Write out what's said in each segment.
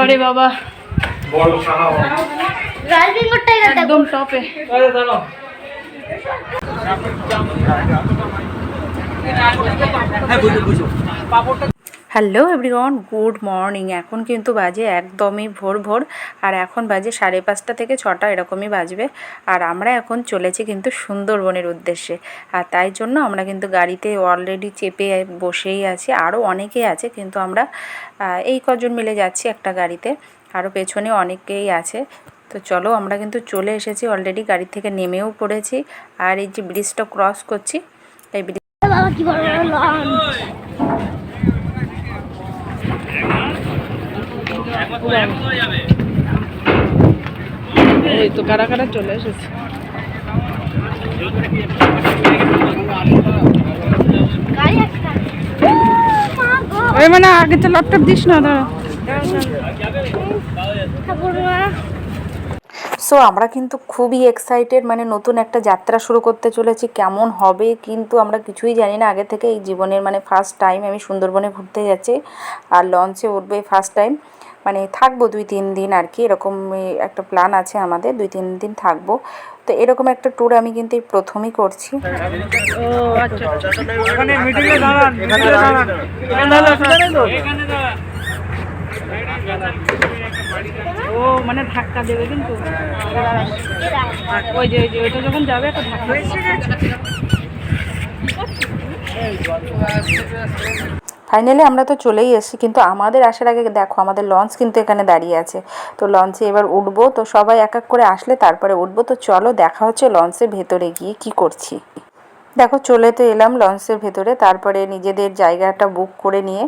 বাবারে বাবা বড় সাহা ড্রাইভিং করতে একদম টপে। আরে দাঁড়াও হ্যাঁ বুঝো পাপড়টা। Hello everyone, good morning. এখন কিন্তু বাজে একদমই ভোর ভোর, আর এখন বাজে 5:30 থেকে 6টা এরকমই বাজবে। আর আমরা এখন চলেছি কিন্তু সুন্দরবনের উদ্দেশ্যে। আর তাই জন্য আমরা কিন্তু গাড়িতে অলরেডি চেপে বসেই আছি, আরও অনেকেই আছে, কিন্তু আমরা এই কজন মিলে যাচ্ছি একটা গাড়িতে, আরও পেছনে অনেকেই আছে। তো চলো, আমরা কিন্তু চলে এসেছি অলরেডি, গাড়ি থেকে নেমেও পড়েছি। আর এই যে ব্রিজটা ক্রস করছি, এই ব্রিজ বাবা কি বড় বড় লঞ্চ। এই তো কারা কারা চলে এসেছে। গাড়ি একটা ওই মানে আগে তো ল্যাপটপ দিস না, দাঁড়া। সো আমরা কিন্তু খুবই এক্সাইটেড, মানে নতুন একটা যাত্রা শুরু করতে চলেছি। কেমন হবে কিন্তু আমরা কিছুই জানি না আগে থেকে। এই জীবনের মানে ফার্স্ট টাইম আমি সুন্দরবনে ঘুরতে যাচ্ছি, আর লঞ্চে উঠবে ফার্স্ট টাইম। মানে থাকবো 2-3 দিন আর কি, এরকম একটা প্ল্যান আছে আমাদের, 2-3 দিন থাকবো। তো এরকম একটা ট্যুর আমি কিন্তু এই প্রথমই করছি। ও আচ্ছা, এখানে মিডিলে দাঁড়ান, এখানে দাঁড়ান, এখানে দাঁড়ান। ও মানে ধাক্কা দেবে কিন্তু, ওই যে ওইটা যখন যাবে একটা ধাক্কা। ফাইনালি আমরা তো চলেই এসেছি, কিন্তু আমাদের আসার আগে দেখো আমাদের লঞ্চ কিন্তু এখানে দাঁড়িয়ে আছে। তো লঞ্চে এবার উঠবো, তো সবাই এক এক করে আসলে তারপরে উঠবো। তো চলো দেখা হচ্ছে লঞ্চের ভেতরে গিয়ে কি করছি। দেখো চলে তো এলাম লঞ্চের ভেতরে, তারপরে নিজেদের জায়গাটা বুক করে নিয়ে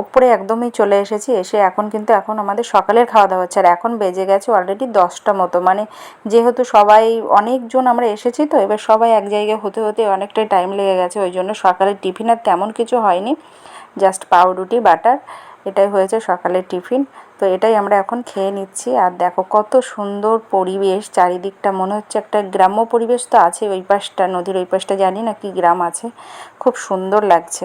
উপরে একদমই চলে এসেছি। এসে এখন আমাদের সকালের খাওয়া দাওয়া হচ্ছে, আর এখন বেজে গেছে অলরেডি 10টা মতো। মানে যেহেতু সবাই অনেকজন আমরা এসেছি, তো এবার সবাই এক জায়গায় হতে হতে অনেকটাই টাইম লেগে গেছে, ওই জন্য সকালের টিফিন আর তেমন কিছু হয়নি, জাস্ট পাউরুটি বাটার, এটাই হয়েছে সকালের টিফিন। তো এটাই আমরা এখন খেয়ে নিচ্ছি। আর দেখো কত সুন্দর পরিবেশ, চারিদিকটা মনে হচ্ছে একটা গ্রাম্য পরিবেশ তো আছে। ওই পাশটা নদীর ওই পাশটা জানি না কি গ্রাম আছে, খুব সুন্দর লাগছে।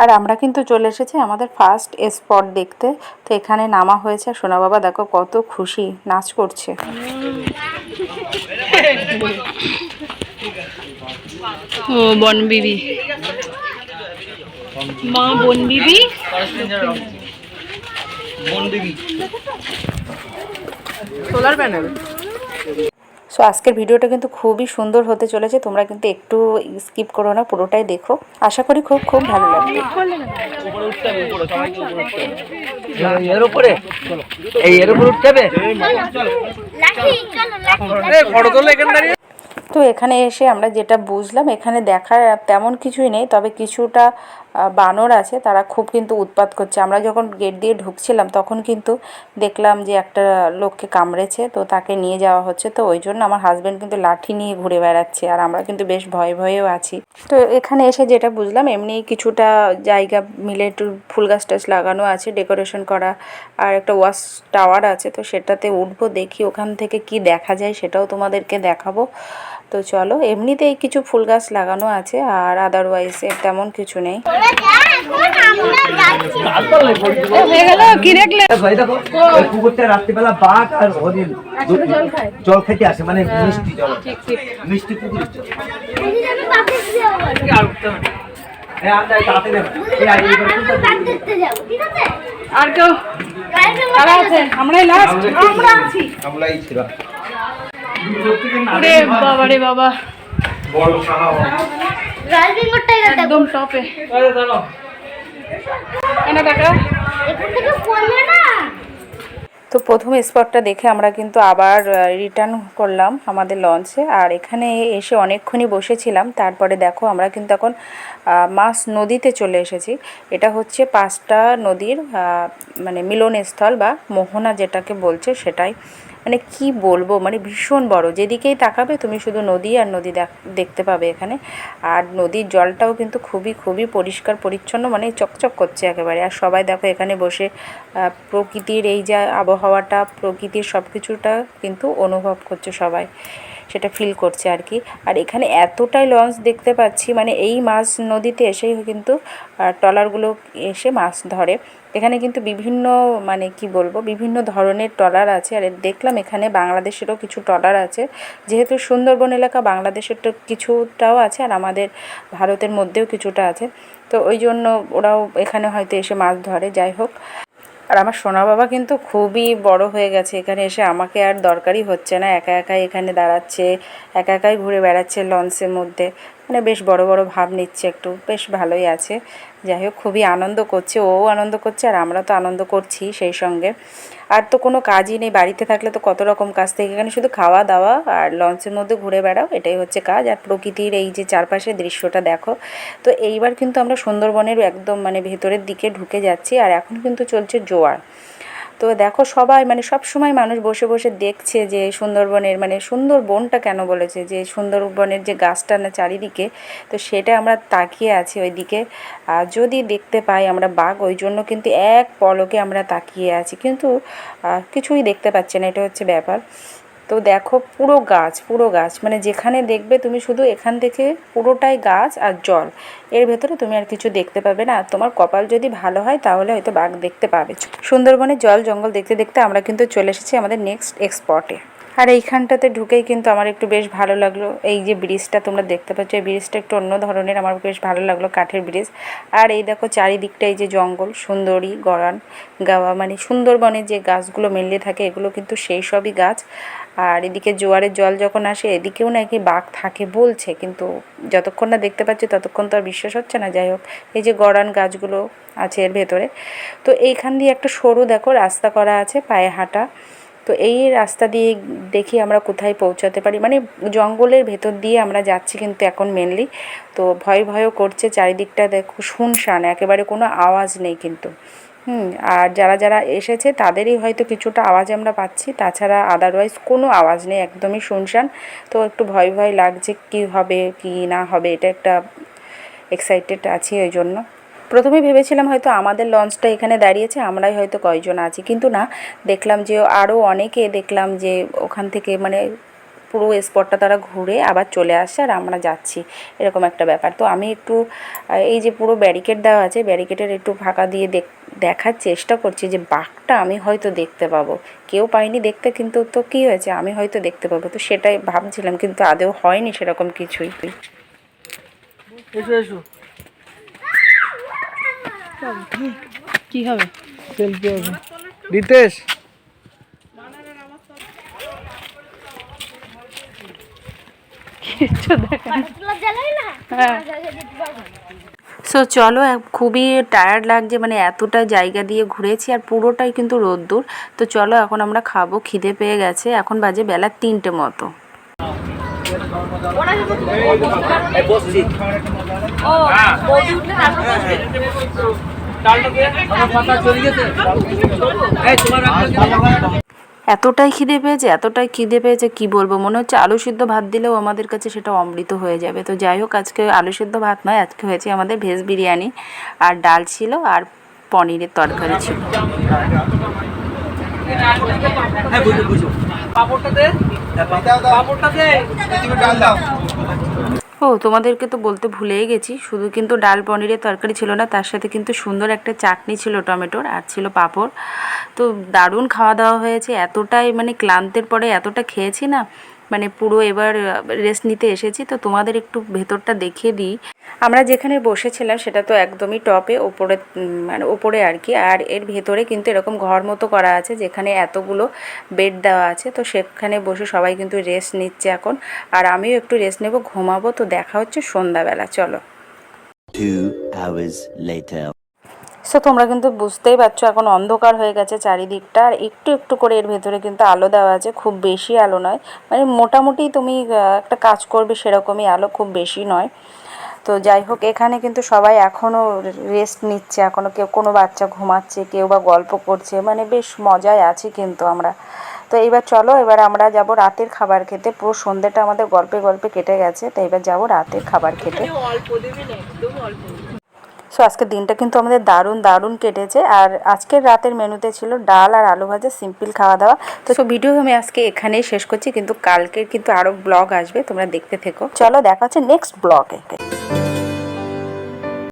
আর আমরা কিন্তু চলে এসেছি আমাদের ফার্স্ট স্পট দেখতে। তো এখানে নামা হয়েছে, সোনা বাবা দেখো কত খুশি, নাচ করছে। ও বনবিবি, মা বনবিবি, সোলার প্যানেল। সো আজকের ভিডিওটা কিন্তু খুবই সুন্দর হতে চলেছে, তোমরা কিন্তু একটু স্কিপ করো না, পুরোটাই দেখো, আশা করি খুব খুব ভালো লাগবে। এর উপরে এর উপরে উঠতে হবে। ফটো তোলো এখানে দাঁড়িয়ে। তো এখানে এসে আমরা যেটা বুঝলাম, এখানে দেখার তেমন কিছুই নেই, তবে কিছুটা বানর আছে, তারা খুব কিন্তু উৎপাত করছে। আমরা যখন গেট দিয়ে ঢুকছিলাম তখন কিন্তু দেখলাম যে একটা লোককে কামড়েছে, তো তাকে নিয়ে যাওয়া হচ্ছে। তো ওই জন্য আমার হাজব্যান্ড কিন্তু লাঠি নিয়ে ঘুরে বেড়াচ্ছে, আর আমরা কিন্তু বেশ ভয়ে ভয়েও আছি। তো এখানে এসে যেটা বুঝলাম, এমনি কিছুটা জায়গা মিলে একটু ফুল গাছ টাছ লাগানো আছে, ডেকোরেশন করা, আর একটা ওয়াচ টাওয়ার আছে। তো সেটাতে উঠবো, দেখি ওখান থেকে কি দেখা যায়, সেটাও তোমাদেরকে দেখাবো। তো চলো, এমনিতেই কিছু ফুল গাছ লাগানো আছে, আর আদারওয়াইজ তেমন কিছু নেই। কি দেখলে? রাত্রিবেলা বাঘ আর হরিণ জল খেতে আসে, মানে মিষ্টি জল, মিষ্টি পুকুরের জল। আর কেউ কারা আছে? আমরাই লাস্ট, আমরা আছি, আমরাই ছিল। ওরে বাবা রে বাবা, বড় সাহা ড্রাইভিং করতে একদম টপে। আরে দাঁড়াও এনা টাকা এখান থেকে পড়লে না। তো প্রথম স্পটটা দেখে আমরা কিন্তু আবার রিটার্ন করলাম আমাদের লঞ্চে। আর এখানে এসে অনেকক্ষণই বসেছিলাম, তারপরে দেখো আমরা কিন্তু এখন মাছ নদীতে চলে এসেছি। এটা হচ্ছে 5টা নদীর মানে মিলনস্থল বা মোহনা যেটাকে বলছে সেটাই। মানে কি বলবো, মানে ভীষণ বড়, যেদিকেই তাকাবে তুমি শুধু নদী আর নদী দেখতে পাবে এখানে। আর নদীর জলটাও কিন্তু খুবই খুবই পরিষ্কার পরিচ্ছন্ন, মানে চকচক করছে একেবারে। আর সবাই দেখো এখানে বসে প্রকৃতির এই যে আবহাওয়াটা, প্রকৃতির সব কিছুটা কিন্তু অনুভব করছে সবাই, সেটা ফিল করছে আর কি। আর এখানে এতটাই লঞ্চ দেখতে পাচ্ছি, মানে এই মাছ নদীতে এসেই কিন্তু ট্রলারগুলো এসে মাছ ধরে। এখানে কিন্তু বিভিন্ন মানে কি বলবো বিভিন্ন ধরনের ট্রলার আছে। আর দেখলাম এখানে বাংলাদেশেরও কিছু ট্রলার আছে, যেহেতু সুন্দরবন এলাকা বাংলাদেশের তো কিছুটাও আছে আর আমাদের ভারতের মধ্যেও কিছুটা আছে, তো ওই জন্য ওরাও এখানে হয়তো এসে মাছ ধরে। যাই হোক, আর আমার সোনা বাবা কিন্তু খুবই বড় হয়ে গেছে, এখানে এসে আমাকে আর দরকারই হচ্ছে না, একা একাই এখানে দাঁড়াচ্ছে, একা একাই ঘুরে বেড়াচ্ছে লঞ্চের মধ্যে, মানে বেশ বড় বড় ভাব নিচ্ছে, একটু বেশ ভালোই আছে। যাই হোক, খুবই আনন্দ করছে, ও আনন্দ করছে আর আমরা তো আনন্দ করছি সেই সঙ্গে। আর তো কোনো কাজই নেই, বাড়িতে থাকলে তো কত রকম কাজ থাকে, এখানে শুধু খাওয়া দাওয়া আর লঞ্চের মধ্যে ঘুরে বেড়াও, এটাই হচ্ছে কাজ। আর প্রকৃতির এই যে চারপাশের দৃশ্যটা দেখো। তো এইবার কিন্তু আমরা সুন্দরবনের একদম মানে ভেতরের দিকে ঢুকে যাচ্ছি, আর এখন কিন্তু চলছে জোয়ার। তো দেখো সবাই মানে সব সময় মানুষ বসে বসে দেখছে যে সুন্দরবনের মানে সুন্দরবনটা কেন বলেছে, যে সুন্দরবনের যে গাছটা না চারিদিকে, তো সেটা আমরা তাকিয়ে আছি ওইদিকে। যদি দেখতে পাই আমরা বাঘ, ওই জন্য কিন্তু এক পলকে আমরা তাকিয়ে আছি, কিন্তু কিছুই দেখতে পাচ্ছি না, এটা হচ্ছে ব্যাপার। তো দেখো পুরো গাছ মানে যেখানে দেখবে তুমি শুধু এখান থেকে পুরোটাই গাছ আর জল, এর ভেতরে তুমি আর কিছু দেখতে পাবে না। আর তোমার কপাল যদি ভালো হয় তাহলে হয়তো বাঘ দেখতে পাবে। সুন্দরবনে জল জঙ্গল দেখতে দেখতে আমরা কিন্তু চলে এসেছি আমাদের নেক্সট স্পটে। আর এইখানটাতে ঢুকেই কিন্তু আমার একটু বেশ ভালো লাগলো, এই যে ব্রিজটা তোমরা দেখতে পাচ্ছ, এই ব্রিজটা একটু অন্য ধরনের, আমার বেশ ভালো লাগলো, কাঠের ব্রিজ। আর এই দেখো চারিদিকটা এই যে জঙ্গল, সুন্দরী গরান গাওয়া, মানে সুন্দরবনে যে গাছগুলো মেনলি থাকে এগুলো কিন্তু সেই সবই গাছ। আর এদিকে জোয়ারের জল যখন আসে এদিকেও নাকি বাঘ থাকে বলছে, কিন্তু যতক্ষণ না দেখতে পাচ্ছি ততক্ষণ তো আর বিশ্বাস হচ্ছে না। যাই হোক, এই যে গরান গাছগুলো আছে এর ভেতরে। তো এইখান দিয়ে একটা সরু দেখো রাস্তা করা আছে, পায়ে হাঁটা। তো এই রাস্তা দিয়ে দেখি আমরা কোথায় পৌঁছাতে পারি, মানে জঙ্গলের ভেতর দিয়ে আমরা যাচ্ছি কিন্তু এখন মেনলি। তো ভয়ও করছে, চারিদিকটা দেখো শুনশান, একেবারে কোনো আওয়াজ নেই কিন্তু। আর যারা এসেছে তাদেরই হয়তো কিছুটা আওয়াজ আমরা পাচ্ছি, তাছাড়া আদারওয়াইজ কোনো আওয়াজ নেই, একদমই শুনশান। তো একটু ভয় লাগছে, কি হবে কি না হবে, এটা একটা এক্সাইটেড আছি ওই জন্য। প্রথমে ভেবেছিলাম হয়তো আমাদের লঞ্চটা এখানে দাঁড়িয়েছে, আমরাই হয়তো কয়জন আছি, কিন্তু না, দেখলাম যে আরও অনেকে, দেখলাম যে ওখান থেকে মানে পুরো স্পটটা তারা ঘুরে আবার চলে আসছে আর আমরা যাচ্ছি, এরকম একটা ব্যাপার। তো আমি একটু এই যে পুরো ব্যারিকেড দেওয়া আছে, ব্যারিকেডের একটু ফাঁকা দিয়ে দেখার চেষ্টা করছি যে বাঘটা আমি হয়তো দেখতে পাবো, কেউ পাইনি দেখতে, কিন্তু তো কী হয়েছে, আমি হয়তো দেখতে পাবো, তো সেটাই ভাবছিলাম, কিন্তু আদৌ হয়নি সেরকম কিছুই। কি হবে রিতেশ, কিছু দেখা সো চলো, খুবই টায়ার্ড লাগছে, মানে এতটা জায়গা দিয়ে ঘুরেছি আর পুরোটাই কিন্তু রোদ্দুর। তো চলো এখন আমরা খাবো, খিদে পেয়ে গেছে, এখন বাজে বেলা 3টে মতো। এতটাই খিদে পেয়েছে কি বলবো, মনে হচ্ছে আলু সিদ্ধ ভাত দিলেও আমাদের কাছে সেটা অমৃত হয়ে যাবে। তো যাই হোক, আজকে আলু সিদ্ধ ভাত নয়, আজকে হয়েছে আমাদের ভেজ বিরিয়ানি, আর ডাল ছিল আর পনিরের তরকারি ছিল। ও তোমাদেরকে তো বলতে ভুলেই গেছি, শুধু কিন্তু ডাল পনিরের তরকারি ছিল না, তার সাথে কিন্তু সুন্দর একটা চাটনি ছিল টমেটোর, আর ছিল পাঁপড়। তো দারুণ খাওয়া দাওয়া হয়েছে, এতটাই মানে ক্লান্তের পরে এতটা খেয়েছি না, মানে পুরো এবার রেস্ট নিতে এসেছি। তো তোমাদের একটু ভেতরটা দেখিয়ে দিই। আমরা যেখানে বসেছিলাম সেটা তো একদমই টপে, ওপরে মানে ওপরে আর কি, আর এর ভেতরে কিন্তু এরকম ঘর মতো করা আছে যেখানে এতগুলো বেড দেওয়া আছে। তো সেখানে বসে সবাই কিন্তু রেস্ট নিচ্ছে এখন, আর আমিও একটু রেস্ট নেব, ঘুমাবো। তো দেখা হচ্ছে সন্ধ্যাবেলা, চলো। 2 hours later. সো তোমরা কিন্তু বুঝতেই পারছো এখন অন্ধকার হয়ে গেছে চারিদিকটা, আর একটু একটু করে এর ভেতরে কিন্তু আলো দেওয়া আছে, খুব বেশি আলো নয়, মানে মোটামুটি তুমি একটা কাজ করবে সেরকমই আলো, খুব বেশি নয়। তো যাই হোক, এখানে কিন্তু সবাই এখনও রেস্ট নিচ্ছে, এখনও কেউ কোনো বাচ্চা ঘুমাচ্ছে, কেউ বা গল্প করছে, মানে বেশ মজায় আছি কিন্তু আমরা। তো এইবার চলো, এবার আমরা যাব রাতের খাবার খেতে, পুরো সন্ধ্যেটা আমাদের গল্পে গল্পে কেটে গেছে, তো এবার যাব রাতের খাবার খেতে। সো আজকের দিনটা কিন্তু আমাদের দারুণ কেটেছে, আর আজকের রাতের মেনুতে ছিল ডাল আর আলু ভাজা, সিম্পল খাওয়া দাওয়া। তো ভিডিও আমি আজকে এখানেই শেষ করছি, কিন্তু কালকের কিন্তু আরও ব্লগ আসবে, তোমরা দেখতে থেকো। চলো দেখা হচ্ছে নেক্সট ব্লগে।